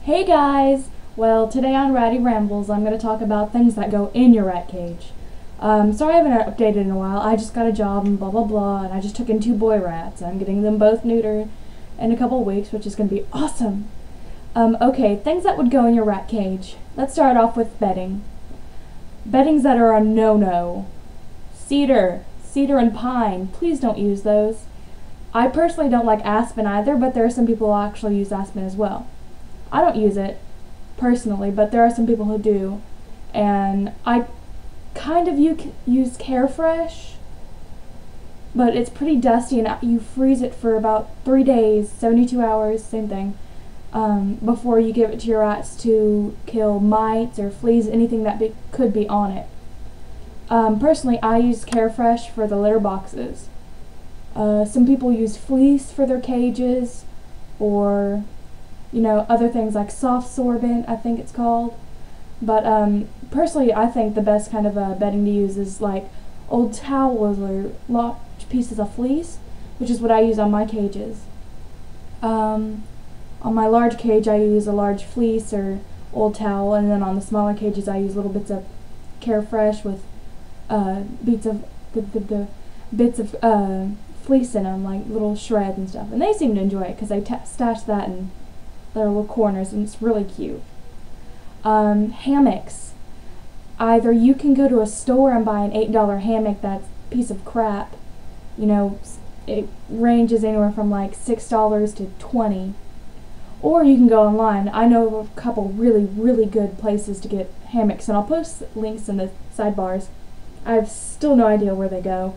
Hey guys! Well, today on Rattie Rambles, I'm going to talk about things that go in your rat cage. Sorry I haven't updated in a while. I just got a job and blah blah blah, and I just took in 2 boy rats. I'm getting them both neutered in a couple weeks, which is going to be awesome. Okay, things that would go in your rat cage. Let's start off with bedding. Beddings that are a no-no. Cedar and pine. Please don't use those. I personally don't like aspen either, but there are some people who actually use aspen as well. I don't use it personally, but there are some people who do, and I kind of use Carefresh, but it's pretty dusty and you freeze it for about 3 days, 72 hours, same thing, before you give it to your rats to kill mites or fleas, anything that could be on it. Personally, I use Carefresh for the litter boxes. Some people use fleece for their cages, or other things like soft sorbent, I think it's called. But personally, I think the best kind of bedding to use is like old towels or large pieces of fleece, which is what I use on my cages. On my large cage, I use a large fleece or old towel, and then on the smaller cages, I use little bits of Carefresh with bits of fleece in them, like little shreds and stuff. And they seem to enjoy it because they stash that in their little corners, and it's really cute. Hammocks. Either you can go to a store and buy an $8 hammock that's a piece of crap. It ranges anywhere from like $6 to $20. Or you can go online. I know of a couple really good places to get hammocks, and I'll post links in the sidebars. I have still no idea where they go.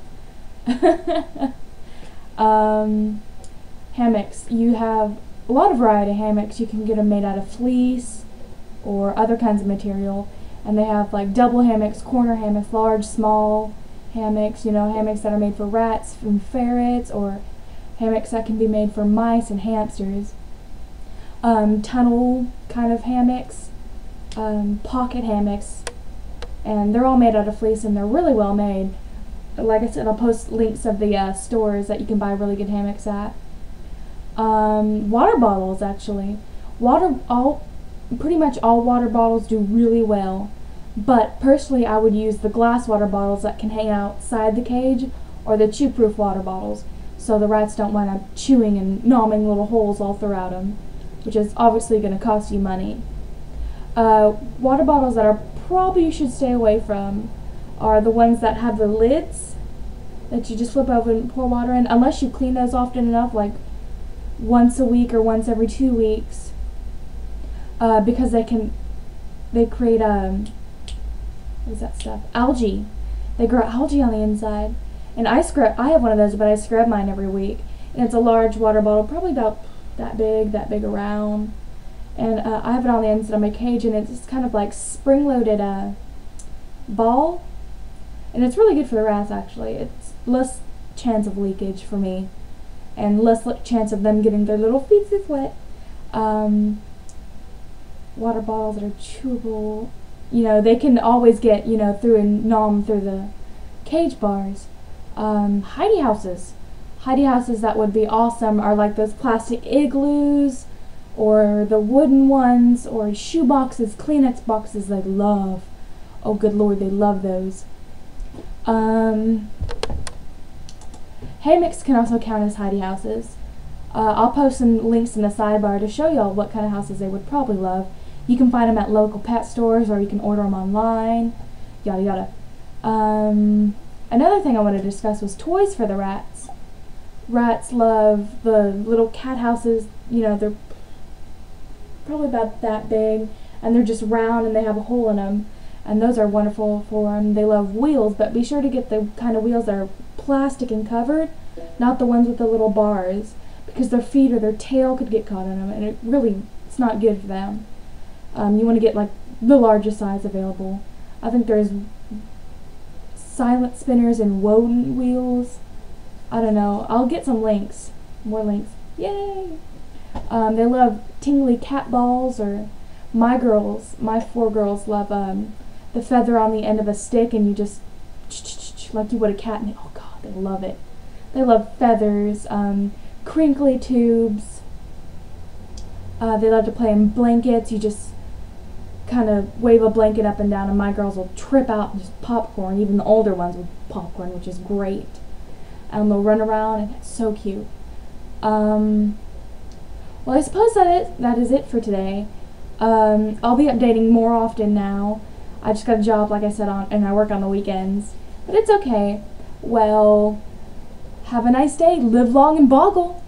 Hammocks. You have a lot of variety of hammocks. You can get them made out of fleece or other kinds of material, and they have like double hammocks, corner hammocks, large, small hammocks, hammocks that are made for rats and ferrets, or hammocks that can be made for mice and hamsters. Tunnel kind of hammocks, pocket hammocks, and they're all made out of fleece, and they're really well made. Like I said, I'll post links of the stores that you can buy really good hammocks at. Water bottles, actually. Pretty much all water bottles do really well, but personally I would use the glass water bottles that can hang outside the cage, or the chew-proof water bottles, so the rats don't wind up chewing and gnawing little holes all throughout them, which is obviously going to cost you money. Water bottles that are probably you should stay away from are the ones that have the lids that you just flip over and pour water in, unless you clean those often enough, like once a week or once every 2 weeks, because they create what is that stuff? Algae. They grow algae on the inside, and I have one of those, but I scrub mine every week, and it's a large water bottle, probably about that big around, and I have it on the inside of my cage, and it's kind of like spring-loaded ball, and it's really good for the rats. Actually, it's less chance of leakage for me, and less chance of them getting their little feet wet. Water bottles that are chewable, they can always get, through and gnaw them through the cage bars. Hidey houses. Hidey houses that would be awesome are like those plastic igloos, or the wooden ones, or shoe boxes, Kleenex boxes they love. Oh good lord, they love those. Hammocks can also count as hidey houses. I'll post some links in the sidebar to show y'all what kind of houses they would probably love. You can find them at local pet stores, or you can order them online, yada yada. Another thing I wanted to discuss was toys for the rats. Rats love the little cat houses. They're probably about that big, and they're just round and they have a hole in them, and those are wonderful for them. They love wheels, but be sure to get the kind of wheels that are plastic and covered, not the ones with the little bars, because their feet or their tail could get caught in them, and it's not good for them. You want to get like the largest size available. I think there's silent spinners and rodent wheels. I don't know. I'll get some links. More links. Yay! They love tingly cat balls, or my 4 girls love the feather on the end of a stick, and you just like you would a cat, and oh god, they love it. They love feathers, crinkly tubes, They love to play in blankets. You just kind of wave a blanket up and down, and my girls will trip out and just popcorn, even the older ones with popcorn, which is great. And they'll run around, and it's so cute. Well, I suppose that is it for today. I'll be updating more often now. I just got a job, like I said, and I work on the weekends. But it's okay. Well, have a nice day. Live long and boggle.